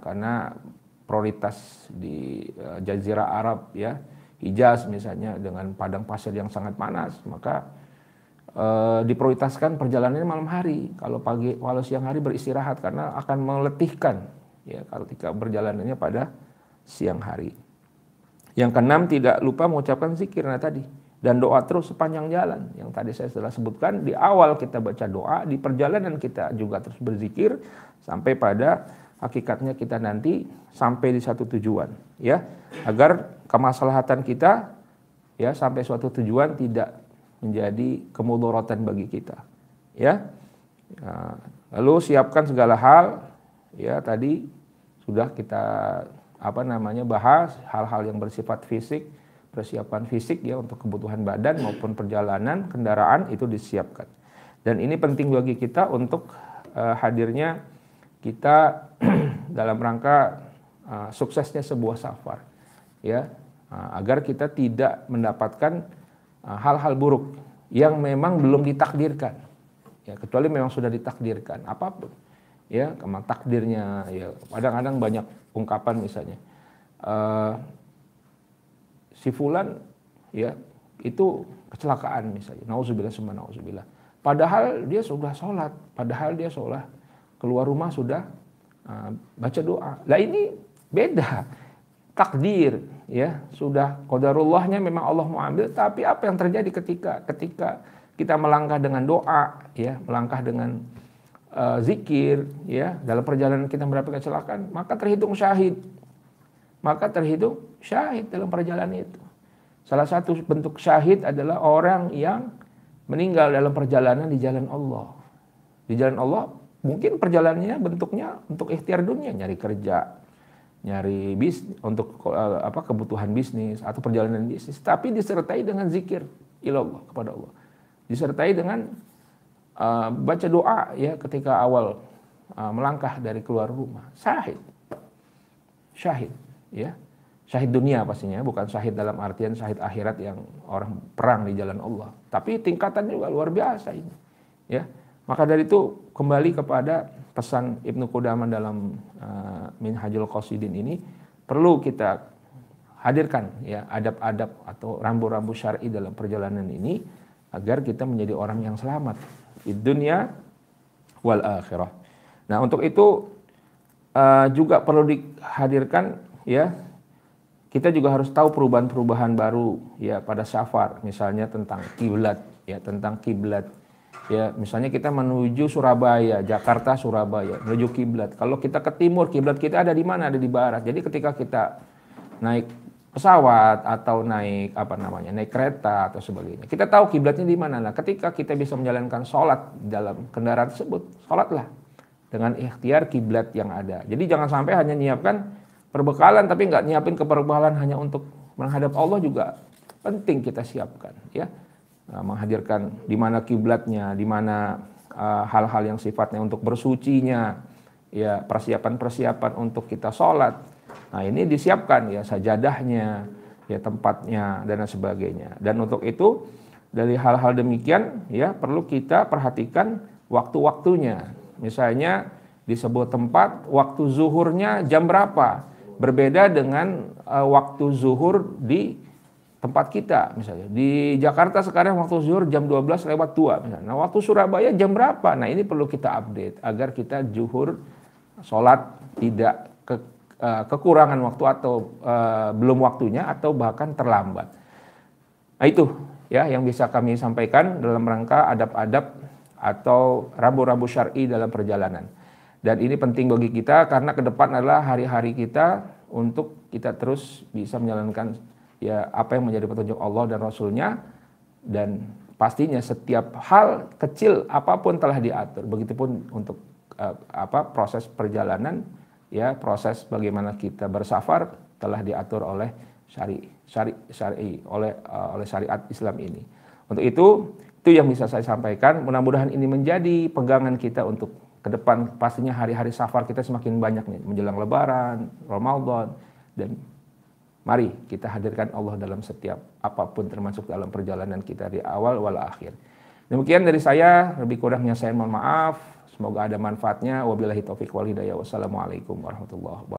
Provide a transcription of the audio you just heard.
karena prioritas di Jazirah Arab ya, Hijaz misalnya dengan padang pasir yang sangat panas, maka diprioritaskan perjalanannya malam hari. Kalau siang hari beristirahat karena akan meletihkan ya kalau ketika perjalanannya pada siang hari. Yang keenam, tidak lupa mengucapkan zikir tadi dan doa terus sepanjang jalan. Yang tadi saya sudah sebutkan, di awal kita baca doa, di perjalanan kita juga terus berzikir sampai pada hakikatnya kita nanti sampai di satu tujuan ya, agar kemaslahatan kita ya sampai suatu tujuan tidak menjadi kemudaratan bagi kita ya. Lalu siapkan segala hal ya, tadi sudah kita bahas hal-hal yang bersifat fisik, persiapan fisik ya untuk kebutuhan badan maupun perjalanan kendaraan itu disiapkan. Dan ini penting bagi kita untuk hadirnya kita dalam rangka suksesnya sebuah safar ya, agar kita tidak mendapatkan hal-hal buruk yang memang belum ditakdirkan ya, kecuali memang sudah ditakdirkan apapun ya, karena takdirnya ya. Kadang-kadang banyak ungkapan misalnya si fulan ya itu kecelakaan misalnya, nauzubillah summa nauzubillah, padahal dia sudah sholat, padahal dia sholat keluar rumah sudah baca doa. Lah ini beda, takdir ya, sudah qadarullahnya memang Allah mau ambil, tapi apa yang terjadi ketika kita melangkah dengan doa ya, melangkah dengan zikir ya, dalam perjalanan kita mendapatkan kecelakaan, maka terhitung syahid. Maka terhitung syahid dalam perjalanan itu. Salah satu bentuk syahid adalah orang yang meninggal dalam perjalanan di jalan Allah. Di jalan Allah mungkin perjalanannya bentuknya untuk ikhtiar dunia, nyari kerja, nyari bisnis, untuk kebutuhan bisnis atau perjalanan bisnis, tapi disertai dengan zikir ilallah, kepada Allah. Disertai dengan baca doa ya ketika awal melangkah dari keluar rumah. Syahid ya, syahid dunia pastinya, bukan syahid dalam artian syahid akhirat yang orang perang di jalan Allah, tapi tingkatan juga luar biasa ini ya. Maka dari itu kembali kepada pesan Ibnu Qudamah dalam Minhajul Qasidin ini, perlu kita hadirkan ya adab-adab atau rambu-rambu syar'i dalam perjalanan ini agar kita menjadi orang yang selamat di dunia wal akhirah. Nah, untuk itu juga perlu dihadirkan ya, kita juga harus tahu perubahan-perubahan baru ya pada safar, misalnya tentang kiblat ya, tentang kiblat ya, misalnya kita menuju Surabaya, Jakarta, Surabaya, menuju kiblat. Kalau kita ke timur, kiblat kita ada di mana? Ada di barat. Jadi ketika kita naik pesawat atau naik naik kereta atau sebagainya, kita tahu kiblatnya di mana. Nah, ketika kita bisa menjalankan sholat dalam kendaraan tersebut, sholatlah dengan ikhtiar kiblat yang ada. Jadi jangan sampai hanya nyiapkan perbekalan tapi nggak nyiapin keperbekalan hanya untuk menghadap Allah, juga penting kita siapkan ya. Menghadirkan di mana kiblatnya, di mana hal-hal yang sifatnya untuk bersucinya ya, persiapan-persiapan untuk kita sholat. Nah, ini disiapkan ya, sajadahnya ya, tempatnya dan sebagainya. Dan untuk itu dari hal-hal demikian ya perlu kita perhatikan waktu-waktunya. Misalnya di sebuah tempat waktu zuhurnya jam berapa, berbeda dengan waktu zuhur di tempat kita. Misalnya di Jakarta sekarang waktu zuhur jam 12:02 misalnya. Nah, waktu Surabaya jam berapa? Nah, ini perlu kita update agar kita zuhur sholat tidak kekurangan waktu atau belum waktunya atau bahkan terlambat. Nah, itu ya yang bisa kami sampaikan dalam rangka adab-adab atau rambu-rambu syar'i dalam perjalanan. Dan ini penting bagi kita karena ke depan adalah hari-hari kita untuk kita terus bisa menjalankan ya apa yang menjadi petunjuk Allah dan Rasulnya, dan pastinya setiap hal kecil apapun telah diatur. Begitupun untuk proses perjalanan ya, proses bagaimana kita bersafar telah diatur oleh syar'i oleh syariat Islam ini. Untuk itu yang bisa saya sampaikan. Mudah-mudahan ini menjadi pegangan kita untuk ke depan. Pastinya hari-hari safar kita semakin banyak nih menjelang Lebaran, Ramadan, dan mari kita hadirkan Allah dalam setiap apapun, termasuk dalam perjalanan kita di awal wal akhir. Demikian dari saya, lebih kurangnya saya mohon maaf. Semoga ada manfaatnya. Wabillahi taufiq wal hidayah. Wassalamualaikum warahmatullahi wabarakatuh.